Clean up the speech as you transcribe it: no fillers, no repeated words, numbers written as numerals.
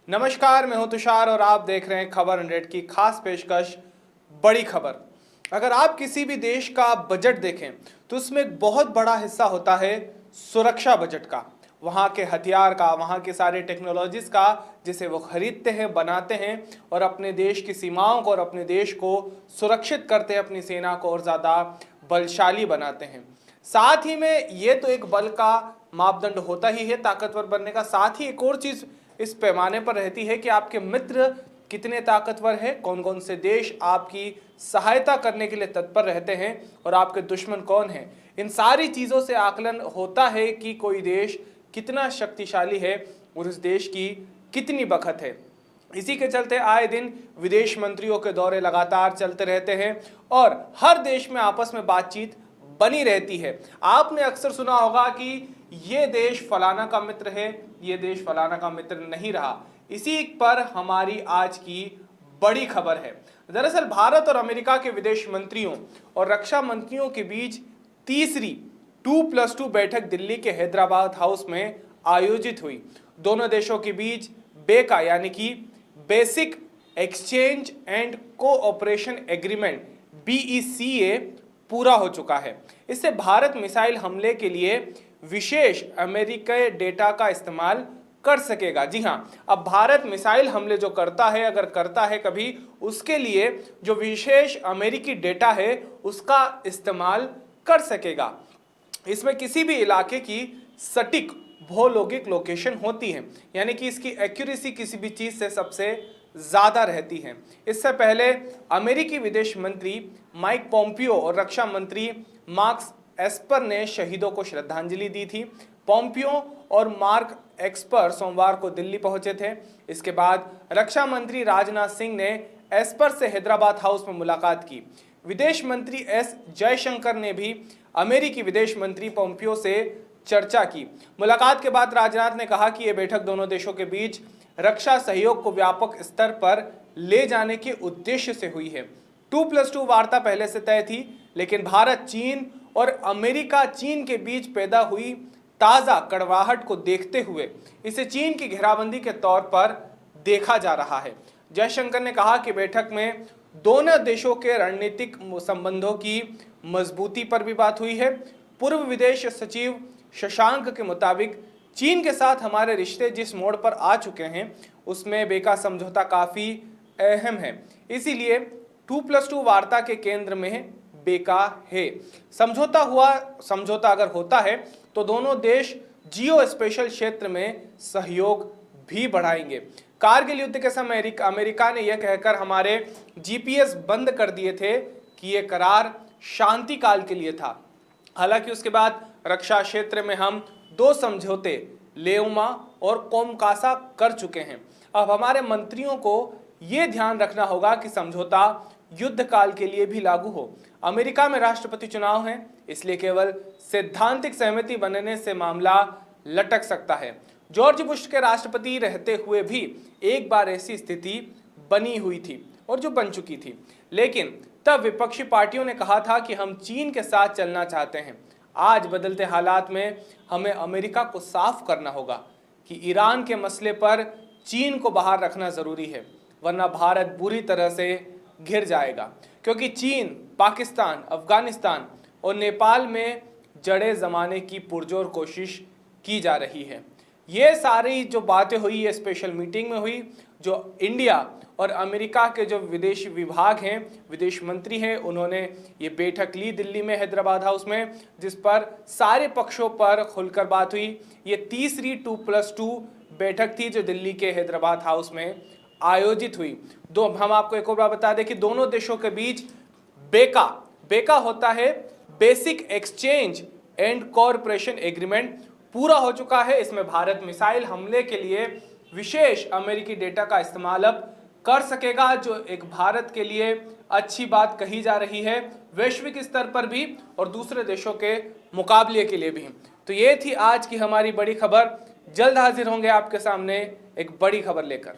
नमस्कार, मैं हूं तुषार और आप देख रहे हैं खबर 100 की खास पेशकश बड़ी खबर। अगर आप किसी भी देश का बजट देखें तो उसमें एक बहुत बड़ा हिस्सा होता है सुरक्षा बजट का, वहाँ के हथियार का, वहाँ के सारे टेक्नोलॉजीज का, जिसे वो खरीदते हैं, बनाते हैं और अपने देश की सीमाओं को और अपने देश को सुरक्षित करते हैं, अपनी सेना को और ज़्यादा बलशाली बनाते हैं। साथ ही में ये तो एक बल का मापदंड होता ही है ताकतवर बनने का, साथ ही एक और चीज़ इस पैमाने पर रहती है कि आपके मित्र कितने ताकतवर हैं, कौन कौन से देश आपकी सहायता करने के लिए तत्पर रहते हैं और आपके दुश्मन कौन हैं। इन सारी चीज़ों से आकलन होता है कि कोई देश कितना शक्तिशाली है और उस देश की कितनी बखत है। इसी के चलते आए दिन विदेश मंत्रियों के दौरे लगातार चलते रहते हैं और हर देश में आपस में बातचीत बनी रहती है। आपने अक्सर सुना होगा कि ये देश फलाना का मित्र है, ये देश फलाना का मित्र नहीं रहा। इसी पर हमारी आज की बड़ी खबर है। दरअसल भारत और अमेरिका के विदेश मंत्रियों और रक्षा मंत्रियों के बीच तीसरी 2+2 बैठक दिल्ली के हैदराबाद हाउस में आयोजित हुई। दोनों देशों के बीच बेका यानी कि basic exchange and cooperation agreement BECA पूरा हो चुका है। इससे भारत मिसाइल हमले के लिए विशेष अमेरिकी डेटा का इस्तेमाल कर सकेगा। जी हाँ, अब भारत मिसाइल हमले जो करता है, अगर करता है कभी, उसके लिए जो विशेष अमेरिकी डेटा है उसका इस्तेमाल कर सकेगा। इसमें किसी भी इलाके की सटीक भौगोलिक लोकेशन होती है, यानी कि इसकी एक्यूरेसी किसी भी चीज़ से सबसे ज़्यादा रहती है। इससे पहले अमेरिकी विदेश मंत्री माइक पोम्पियो और रक्षा मंत्री मार्क एस्पर ने शहीदों को श्रद्धांजलि दी थी। पोम्पियो और मार्क एस्पर सोमवार को दिल्ली पहुंचे थे। इसके बाद रक्षा मंत्री राजनाथ सिंह ने एस्पर से हैदराबाद हाउस में मुलाकात की। विदेश मंत्री एस जयशंकर ने भी अमेरिकी विदेश मंत्री पोम्पियो से चर्चा की। मुलाकात के बाद राजनाथ ने कहा कि यह बैठक दोनों देशों के बीच रक्षा सहयोग को व्यापक स्तर पर ले जाने के उद्देश्य से हुई है। 2+2 वार्ता पहले से तय थी, लेकिन भारत, चीन और अमेरिका चीन के बीच पैदा हुई ताज़ा कड़वाहट को देखते हुए इसे चीन की घेराबंदी के तौर पर देखा जा रहा है। जयशंकर ने कहा कि बैठक में दोनों देशों के रणनीतिक संबंधों की मजबूती पर भी बात हुई है। पूर्व विदेश सचिव शशांक के मुताबिक चीन के साथ हमारे रिश्ते जिस मोड़ पर आ चुके हैं उसमें बेका समझौता काफ़ी अहम है। इसीलिए 2+2 वार्ता के केंद्र में बेका है। समझौता अगर होता है तो दोनों देश जियो स्पेशल क्षेत्र में सहयोग भी बढ़ाएंगे। कारगिल युद्ध के समय अमेरिका ने यह कहकर हमारे GPS बंद कर दिए थे कि यह करार शांति काल के लिए था। हालांकि उसके बाद रक्षा क्षेत्र में हम 2 समझौते लेउमा और कोमकासा कर चुके हैं। अब हमारे मंत्रियों को यह ध्यान रखना होगा कि समझौता युद्ध काल के लिए भी लागू हो। अमेरिका में राष्ट्रपति चुनाव हैं, इसलिए केवल सैद्धांतिक सहमति बनने से मामला लटक सकता है। जॉर्ज बुश के राष्ट्रपति रहते हुए भी एक बार ऐसी स्थिति बनी हुई थी और जो बन चुकी थी, लेकिन तब विपक्षी पार्टियों ने कहा था कि हम चीन के साथ चलना चाहते हैं। आज बदलते हालात में हमें अमेरिका को साफ करना होगा कि ईरान के मसले पर चीन को बाहर रखना ज़रूरी है, वरना भारत बुरी तरह से घिर जाएगा, क्योंकि चीन, पाकिस्तान, अफगानिस्तान और नेपाल में जड़े ज़माने की पुरजोर कोशिश की जा रही है। ये सारी जो बातें हुई ये स्पेशल मीटिंग में हुई, जो इंडिया और अमेरिका के जो विदेश विभाग हैं, विदेश मंत्री हैं, उन्होंने ये बैठक ली दिल्ली में हैदराबाद हाउस में, जिस पर सारे पक्षों पर खुलकर बात हुई। ये तीसरी 2+2 बैठक थी जो दिल्ली के हैदराबाद हाउस में आयोजित हुई। हम आपको एक और बात बता दें कि दोनों देशों के बीच बेका होता है basic exchange and cooperation agreement पूरा हो चुका है। इसमें भारत मिसाइल हमले के लिए विशेष अमेरिकी डेटा का इस्तेमाल अब कर सकेगा, जो एक भारत के लिए अच्छी बात कही जा रही है, वैश्विक स्तर पर भी और दूसरे देशों के मुकाबले के लिए भी। तो ये थी आज की हमारी बड़ी खबर। जल्द हाजिर होंगे आपके सामने एक बड़ी खबर लेकर।